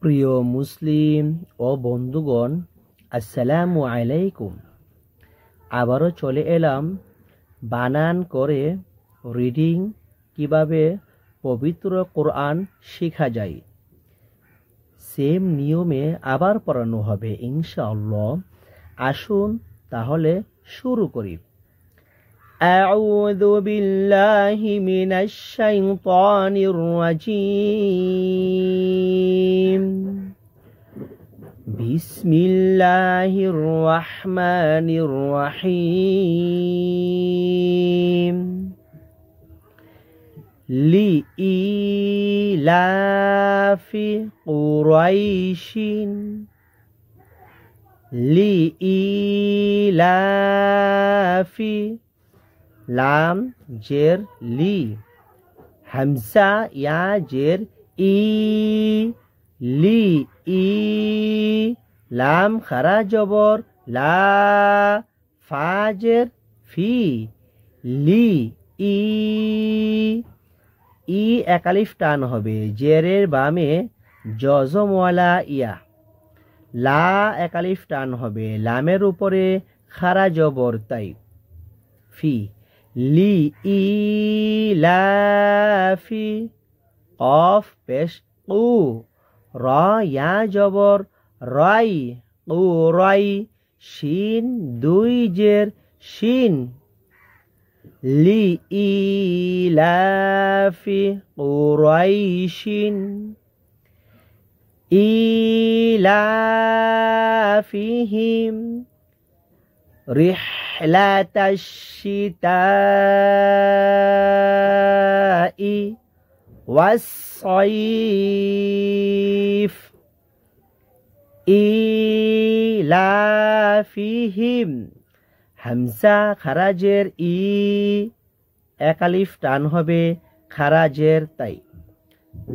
প্রিয় মুসলিম ও বন্ধুগণ, আসসালামু আলাইকুম। আবারও চলে এলাম বানান করে রিডিং কিভাবে পবিত্র কোরআন শেখা যায়। সেম নিয়মে আবার পড়ানো হবে ইনশাআল্লাহ। আসুন তাহলে শুরু করি। আউযু বিল্লাহি মিনাশ শাইতানির রাজীম। বিসমিল্লাহির রহমানির রহিম। লিইলাফি কুরাইশিন। লিইলাফি লাম জের লি, হামজা ইয়া জের ই, লি ই, লাম খারা জবর লা, ফা জের ফি, লি ই। ই একালিফ টান হবে, জেরের বামে জজমওয়ালা ইয়া। লা একালিফ টান হবে, লামের উপরে খারা জবর তাই, ফি। লি ই লাফি, কফ পেশ কু, র ইয়া জবর রাই, কু রাই, শিন দুই জের শিন। লি ই লাফি কুরাইশিন ইলাফিহিম রিহলাতাশ শিতাই ওয়াস-সাইফ। ইলাফিহিম হামজা খারাজের ই, একালিফ টান হবে, খারাজের তাই।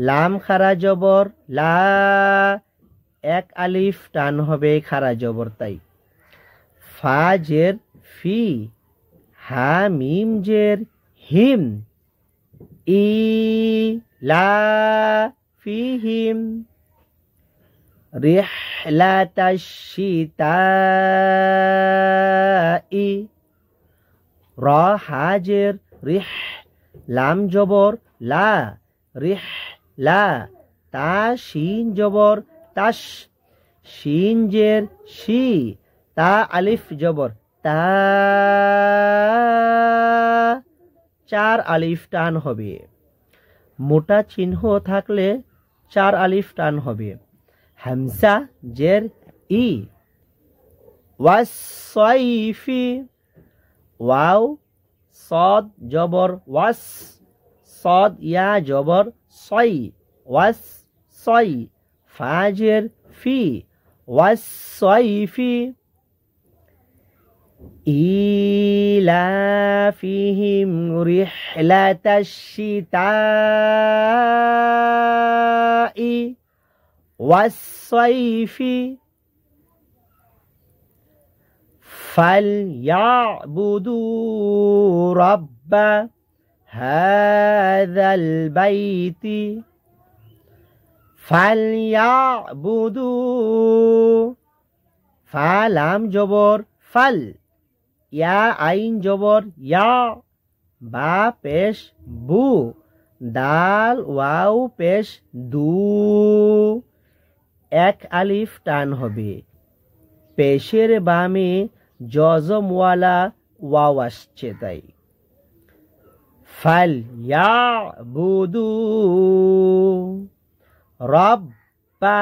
লাম খারা জবর লা, এক আলিফ টান হবে, খারা জবর তাই। ফা জের ফি, হা মিম জের হিম। ই লা ফিহিম রিহলাতাশ শিতাই। র হা জের রিহ, লাম জবর লা, রিহ লা, তা শিন জবর তাস, শিন জের শি, তা আলিফ জবর তা, চার আলিফ টান হবে। মোটা চিহ্ন থাকলে চার আলিফ টান হবে। হামজা জের ই, ওয়াস-সাইফি, ওয়াও সদ জবর ওয়াস, সদ ইয়া জবর সই, ওয়াস সই, ফা জের ফি, ওয়াস-সাইফি। ইলাফিহিম রিহলাতাশ শিতাই ওয়াস-সাইফি ফালইয়াবুদু রাব্বা হাযাল বাইতি। ফালইয়াবুদু, ফা লাম জবর ফাল, ইয়া আইন জবর ইয়া, বা পেশ বু, দাল ওয়াও পেশ দু, এক আলিফ টান হবে। পেশের বামে জজমওয়ালা ওয়াও আসছে তাই। ফালইয়াবুদু রাব্বা,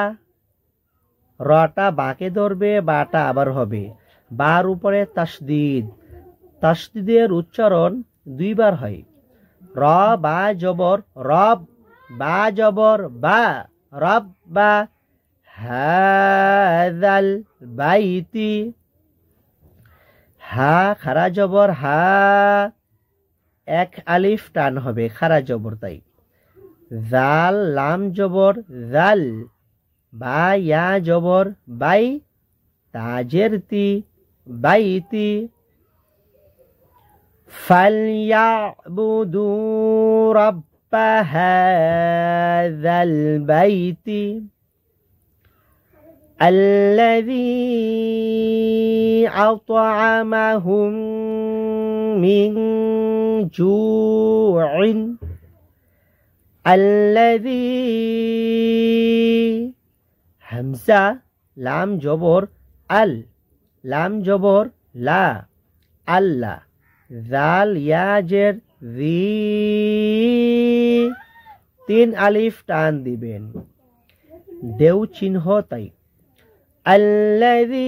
রটা বাকে ধরবে, বাটা আবার হবে, বার উপরে তাসদিদ। তাসদিদের উচ্চারণ দুইবার হয়। র বা জবর রব, বা জবর বা, রব্বা হাযাল বাইতি। হা খারা জবর হা, এক আলিফ টান হবে, খারা জবর তাই। জাল লাম জবর জাল, বা ইয়া জবর বাই, তাজের তি, বাইতি। ফালইয়াবুদু রাব্বা হাযাল বাইতি الذي أطعمهم من جوع الذي হামজা লাম জবর আল লাম জবর লা আল্লাহ জাল ইয়াজের জি তিন আলিফ টান দিবেন দেউ চিহ্ন তাই الذي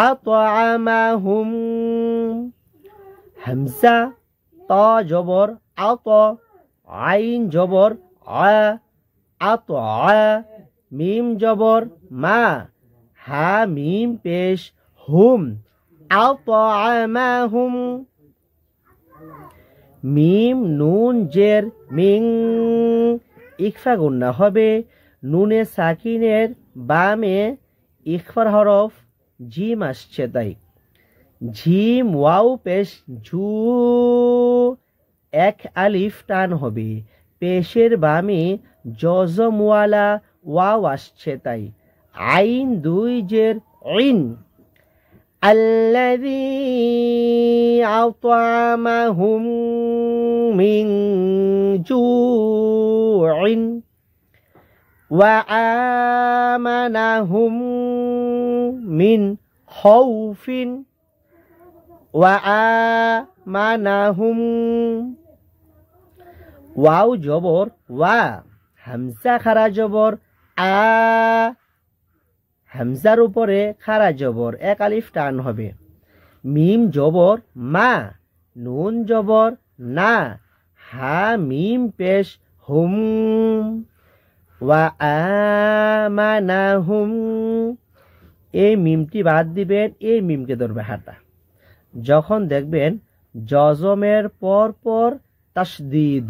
أطعمهم হামজা তা জবর আত আইন জবর আ আত মিম জবর মা হা মিম পেশ হুম আতআমাহুম মিম নুন জের মিং ইখফা গুন্না হবে নুনে সাকিনের বামে ইখফার হরফ জিম আসছে তাই ঝিম ওয়াও পেশ ঝু এক আলিফ টান হবে পেশের বামে জজমওয়ালা ওয়াও আসছে তাই আইন দুই জের ইন الذي أطعمهم من جوع وآمنهم من خوف وآمنهم ওয়াও জবর ওয়া হামজা খারা জবর আ হামজার উপরে খারা জবর এক আলিফ টান হবে মিম জবর মা নুন জবর না হা মিম পেশ হুম ওয়া আমানাহুম এই মিমটি বাদ দিবেন এই মিমকে ধরবে হাঁটা যখন দেখবেন জজমের পর পর তাসদিদ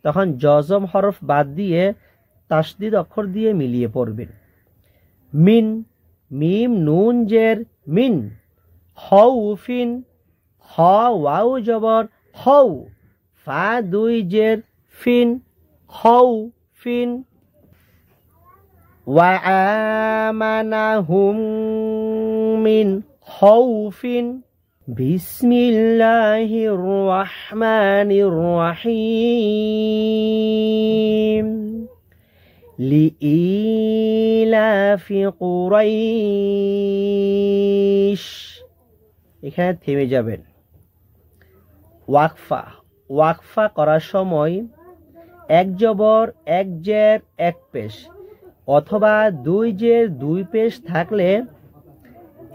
তখন জজম হরফ বাদ দিয়ে তাসদিদ অক্ষর দিয়ে মিলিয়ে পড়বেন মিন মিম নুন জের মিন খাউফিন খ ওয়াও জবর খাউ ফা দুই জের ফিন খাউফিন ওয়া আমানাহুম মিন খাউফিন বিসমিল্লাহির রহমানির রহিম লিইলাফি কুরাইশ এখানে থেমে যাবেন ওয়াকফা করার সময় এক জবর এক জের এক পেশ অথবা দুই জের দুই পেশ থাকলে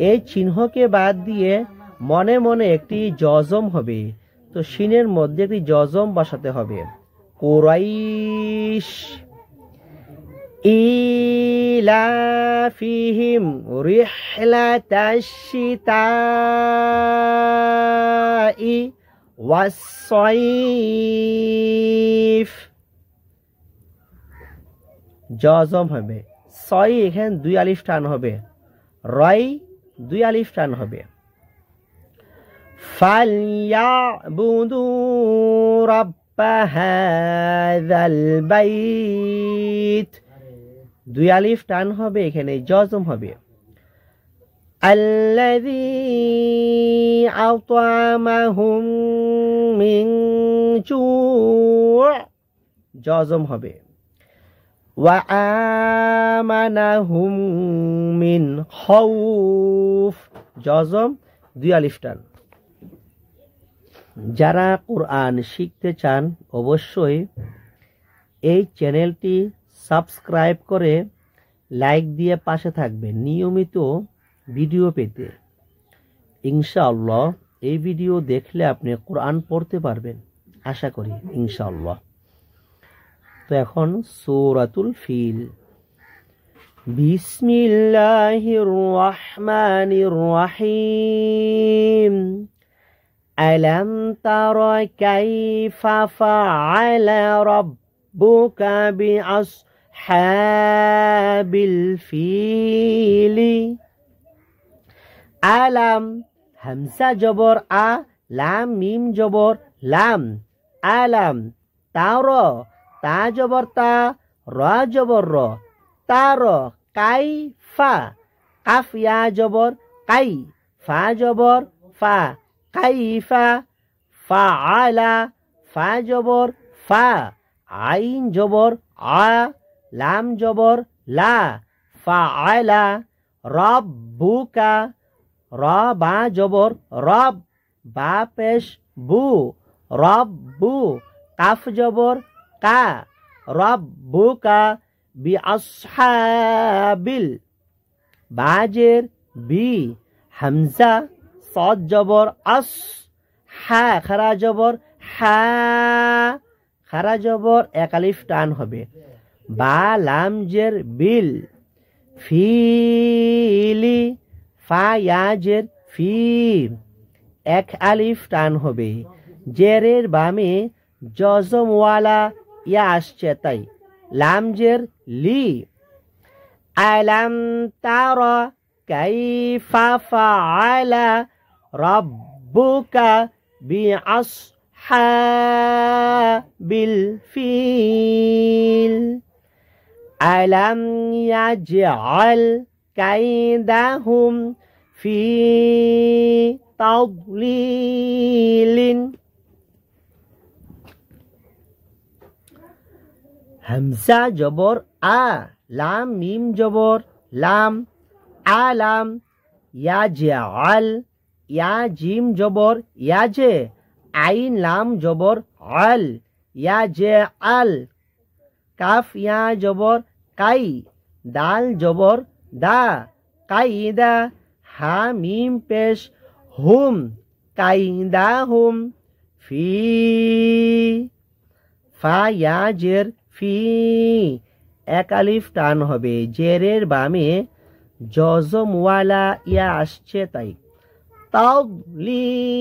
এই চিহ্নকে বাদ দিয়ে মনে মনে একটি জজম হবে তো শিনের মধ্যে একটি জজম বসাতে হবে কুরাইশ ইলাফিহিম রিহলাতাশ শিতাই ওয়াস-সাইফ জজম হবে সই এখানে দুই আলিফ টান হবে রয় দুই আলিফ টান হবে ফালইয়াবুদু রাব্ব হাযাল বাইত দুই আলিফ টান হবে এখানে জজম হবে আল্লাযী আত'আমাহুম মিন জু' জজম হবে ওয়া আমানাহুম মিন খাউফ জজম দুই আলিফ টান যারা কোরআন শিখতে চান অবশ্যই এই চ্যানেলটি সাবস্ক্রাইব করে লাইক দিয়ে পাশে থাকবেন নিয়মিত ভিডিও পেতে ইনশাআল্লাহ এই ভিডিও দেখলে আপনি কোরআন পড়তে পারবেন আশা করি ইনশাআল্লাহ তো এখন সূরাতুল ফিল বিসমিল্লাহির রহমানির রহিম আলাম তারা কাইফা ফাআলা রাব্বুকা বিআসহাবিল ফিল আলাম হামজা জবর আ লাম মিম জবর লাম আলাম তার তা জবর তা র জবর র তার কাই ফা কাফ ইয়া জবর কাই ফা জবর ফা কাইফা ফাআলা ফা জবর ফা আইন জবর আ লাম জবর লা ফাআলা রব্বুকা র বা জবর রব বা পেশ বু রব্বু কাফ জবর কা রব্বুকা বিআসহাবিল বাজের বি হামজা صاد জবর আস হা খারা জবর হা খারা জবর এক আলিফ টান হবে বা লাম জের বিল ফিলি ফা ইয়া জের ফি এক আলিফ টান হবে জেরের বামে জজমওয়ালা ইয়া আসছে তাই লাম জের লি আলাম তারা কাইফা ফাআলা রাব্বুকা বিআসহাবিল ফিল আলাম ইয়াজআল কাইদাহুম ফি তাদলিলিন হামজা জবর আ লাম মিম জবর লাম আলাম ইয়াজআল ইয়া জিম জবর ইয়াজে আইন লাম জবর আল ইয়াজআল কাফ ইয়া জবর কাই দাল জবর দা কাইদা হা মিম পেশ হুম কাইদা হুম ফি ফা ইয়া জের ফি এক আলিফ টান হবে জেরের বামে জজমওয়ালা ইয়া আসছে তাই তাদলিলিন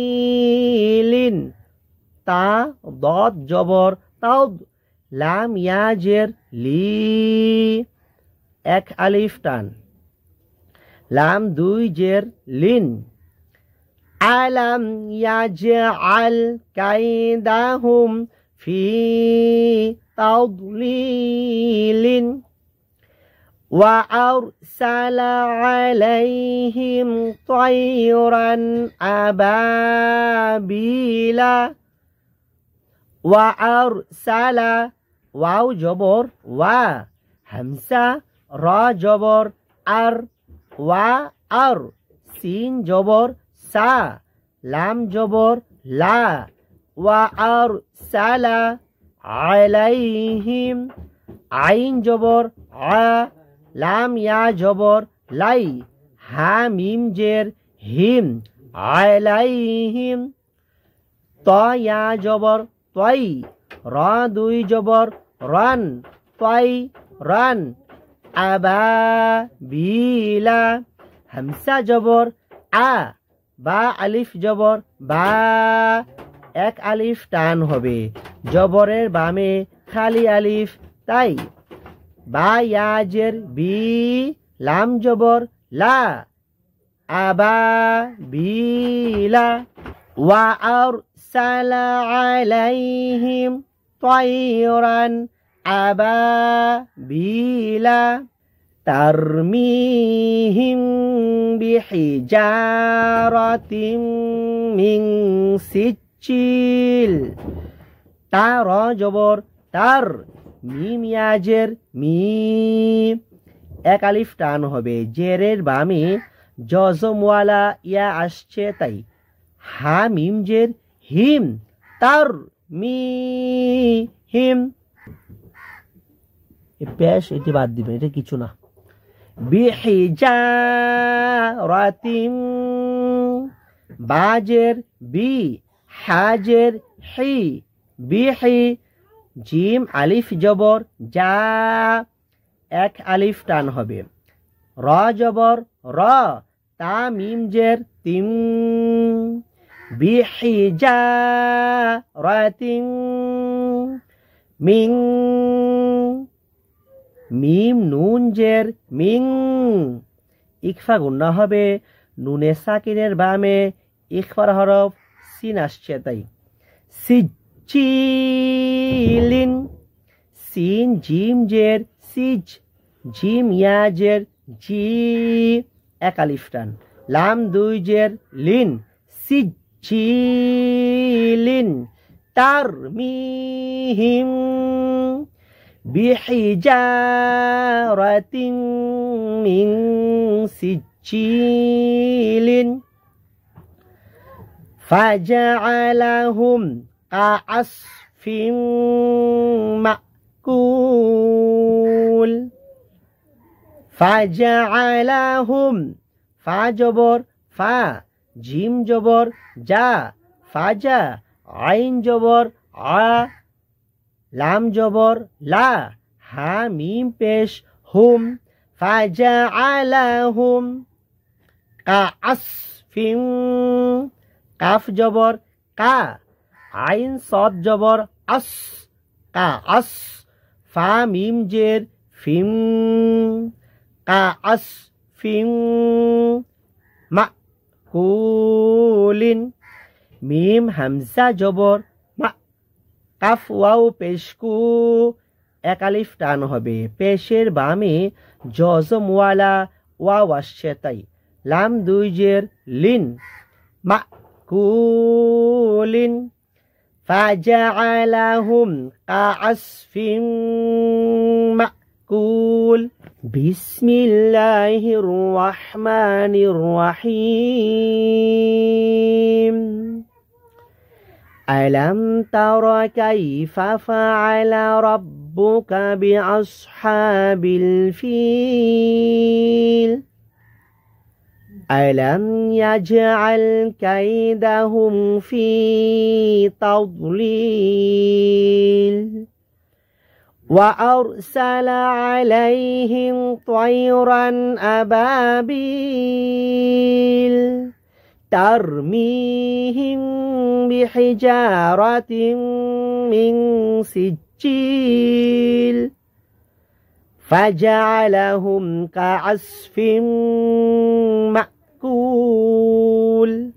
তা দদ জবর তাদ লাম ইয়া জের লি এক আলিফ টান লাম দুই জের লিন আলাম ইয়াজআল কাইদাহুম ফি তাদলিলিন وأرسل عليهم طيرا أبابيل وأرسل واو جبر و همسة را جبر أر و أر سين جبر سا لام جبر لا وأرسل عليهم عين جبر ع লাম ইয়া জবর লাই হা মিম জের হিম আলাইহিম ত ইয়া জবর তই র দুই জবর রান তই রান আবা বিলা হামসা জবর আ বা আলিফ জবর বা এক আলিফ টান হবে জবরের বামে খালি আলিফ তাই বা ইয়াজের বি লাম জবর লা আবা বিলা ওয়া আরসালা আলাইহিম তায়রান আবাবিলা তারমিহিম বিহিজারাতিন মিন সিজিল তার জবর তার মিম ইয়াজের মি এক আলিফ টান হবে জেরের বামে জজমওয়ালা ইয়া আসছে তাই হা মিম জের হিম তার মি হিম পেশ এটি বাদ দিবেন এটা কিছু না বিহিজারাতিন বাজের বি হাজের হি বিহি জিম আলিফ জবর যা এক আলিফ টান হবে র জবর র তা মিম জের তিম বিহিজারাতিন মিন মিম নুন জের মিং ইকফা গুন্না হবে নুনে সাকিনের বামে ইকফার হরফ সিন আসছে তাই সিজিলিন সিন জিম জের সিজ জিম ইয়া জের জি এক আলিফ টান লাম দুই জের লিন সিজিলিন তারমিহিম বিহিজারাতিন মিন সিজিলিন ফাজআলাহুম কাআসফিন মাকুল ফাজআলাহুম ফা জবর ফা জিম জবর যা ফাজা আইন জবর আ লাম জবর লা হা মিম পেশ হুম ফাজআলাহুম কাআসফিন কাফ জবর কা আইন সদ জবর আস কাআস ফা মিম জের ফিম কাআসফিন মাকুলিন মিম হামজা জবর মা কাফ ওয়াও পেশকু এক আলিফ টান হবে পেশের বামে জজমওয়ালা ওয়াও আসছে তাই লাম দুই জের লিন মাকুলিন ফাজআলাহুম কাআসফিন মাকুল বিসমিল্লাহির রহমানির রহিম ألم تر كيف فعل ربك بأصحاب الفيل ألم يجعل كيدهم في تضليل وأرسل عليهم طيرا أبابيل ترميهم بحجارة من سجيل فجعلهم كعصف مأكول